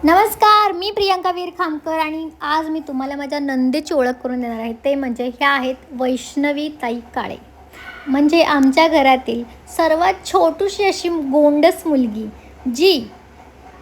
नमस्कार, मी प्रियंका वीर खामकर आणि आज मी तुम्हाला माझ्या नंदेची ओळख करून देणार आहे. ते म्हणजे ह्या आहेत वैष्णवी ताई काळे. म्हणजे आमच्या घरातील सर्वात छोटूशी अशी गोंडस मुलगी, जी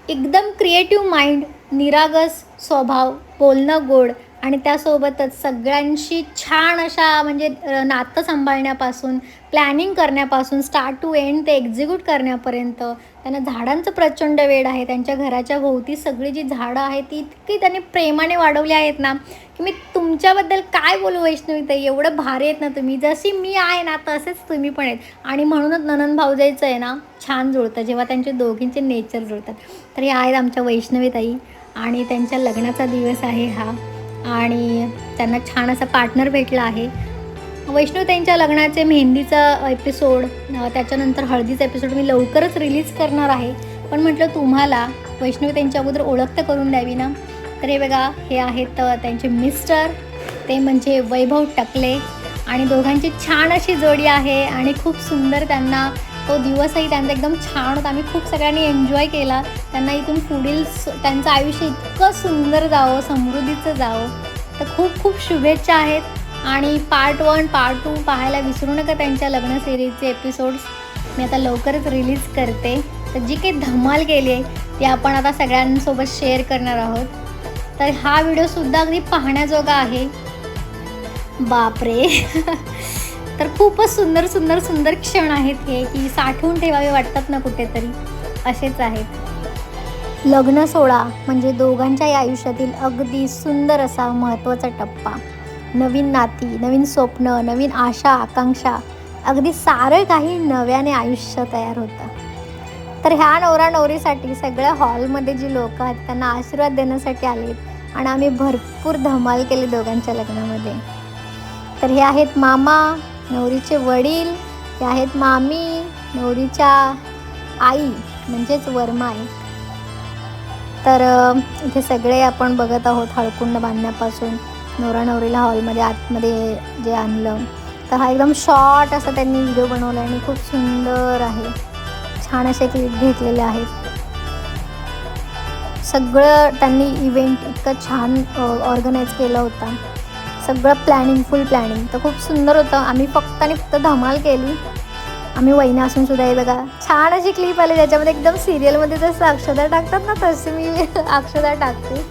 एकदम क्रिएटिव्ह माइंड, निरागस स्वभाव, बोलणं गोड आणि त्यासोबतच सगळ्यांशी छान अशा म्हणजे नातं सांभाळण्यापासून, प्लॅनिंग करण्यापासून, स्टार्ट टू एंड ते एक्झिक्यूट करण्यापर्यंत त्यांना झाडांचं प्रचंड वेड आहे. त्यांच्या घराच्या भोवती सगळी जी झाडं आहेत ती इतकी त्यांनी प्रेमाने वाढवली आहेत ना, की मी तुमच्याबद्दल काय बोलू वैष्णवीताई, एवढं भारी आहेत ना तुम्ही. जशी मी आहे ना तसेच तुम्ही पण आहेत आणि म्हणूनच नणंद भाऊजाईचं आहे ना छान जुळतं जेव्हा त्यांचे दोघींचे नेचर जुळतात. तर हे आहेत आमच्या वैष्णवीताई आणि त्यांच्या लग्नाचा दिवस आहे हा आणि त्यांना छान असा पार्टनर भेटला आहे. वैष्णवीताईंच्या लग्नाचे मेहंदीचा एपिसोड, त्याच्यानंतर हळदीचा एपिसोड मी लवकरच रिलीज करणार आहे. पण म्हटलं तुम्हाला वैष्णवीताईंच्या अगोदर ओळख तर करून द्यावी ना. तर हे बघा, हे आहेत त्यांचे मिस्टर, ते म्हणजे वैभव टकले आणि दोघांची छान अशी जोडी आहे आणि खूप सुंदर त्यांना तो दिवसही त्यांचा एकदम छान होता. आम्ही खूप सगळ्यांनी एन्जॉय केला. त्यांना इथून पुढील त्यांचं आयुष्य इतकं सुंदर जावं, समृद्धीचं जावं. तर खूप खूप शुभेच्छा आहेत आणि पार्ट 1, पार्ट 2 पाहायला विसरू नका. त्यांच्या लग्न सिरीजचे एपिसोड्स मी आता लवकरच रिलीज करते. तर जी काही धमाल केली आहे ती आपण आता सगळ्यांसोबत शेअर करणार आहोत. तर हा व्हिडिओसुद्धा अगदी पाहण्याजोगा आहे. बापरे तर खूपच सुंदर सुंदर सुंदर क्षण आहेत हे, की साठवून ठेवावे वाटतात ना कुठेतरी, असेच आहेत. लग्न सोहळा म्हणजे दोघांच्याही आयुष्यातील अगदी सुंदर असा महत्त्वाचा टप्पा. नवीन नाती, नवीन स्वप्न, नवीन आशा आकांक्षा, अगदी सारं काही नव्याने आयुष्य तयार होतं. तर ह्या नवरा नवरीसाठी सगळ्या हॉलमध्ये जी लोक आहेत त्यांना आशीर्वाद देण्यासाठी आलेत आणि आम्ही भरपूर धमाल केली दोघांच्या लग्नामध्ये. तर हे आहेत मामा, नवरीचे वडील, हे आहेत मामी, नवरीच्या आई म्हणजेच वरमाई. तर इथे सगळे आपण बघत आहोत हळकुंड बांधण्यापासून नवरा नवरीला हॉलमध्ये आतमध्ये जे आणलं. तर हा एकदम शॉर्ट असा त्यांनी व्हिडिओ बनवला आणि खूप सुंदर आहे. छान असे क्लिप घेतलेले आहेत. सगळं त्यांनी इव्हेंट इतकं छान ऑर्गनाईज केला होता. सगळं प्लॅनिंग, फुल प्लॅनिंग. तर खूप सुंदर होतं. आम्ही फक्त आणि फक्त धमाल केली. आम्ही वहिनी असून सुद्धा हे बघा छान अशी क्लिप आली ज्याच्यामध्ये एकदम सिरियलमध्ये जसं अक्षता टाकतात ना तसे मी अक्षता टाकते.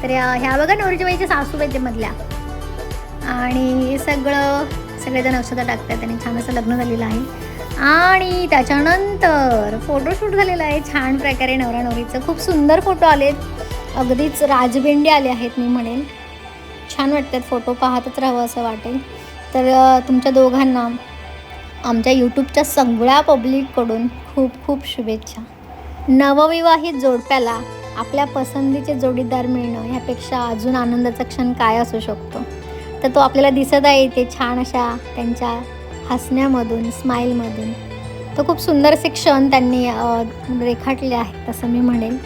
तर ह्या बघा नवरीच्या बाईच्या सासूबाईच्या मधल्या आणि सगळेजण अक्षता टाकतात. त्यांनी छान असं लग्न झालेलं आहे आणि त्याच्यानंतर फोटोशूट झालेलं आहे छान प्रकारे नवरा नवरीचं. खूप सुंदर फोटो आलेत, अगदीच राजबेंडी आले आहेत मी म्हणेन. छान वाटतात फोटो, पाहतच राहावं असं वाटेल. तर तुमच्या दोघांना आमच्या यूट्यूबच्या सगळ्या पब्लिककडून खूप खूप शुभेच्छा. नवविवाहित जोडप्याला आपल्या पसंतीचे जोडीदार मिळणं ह्यापेक्षा अजून आनंदाचा क्षण काय असू शकतो. तर तो आपल्याला दिसत आहे इथे छान अशा त्यांच्या हसण्यामधून, स्माईलमधून. तर खूप सुंदर असे क्षण त्यांनी रेखाटले आहेत असं मी म्हणेन.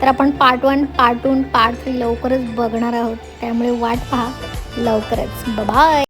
तर आपण पार्ट 1, पार्ट 2, पार्ट 3 लवकरच बघणार आहोत. त्यामुळे वाट पहा लवकरच. बाय.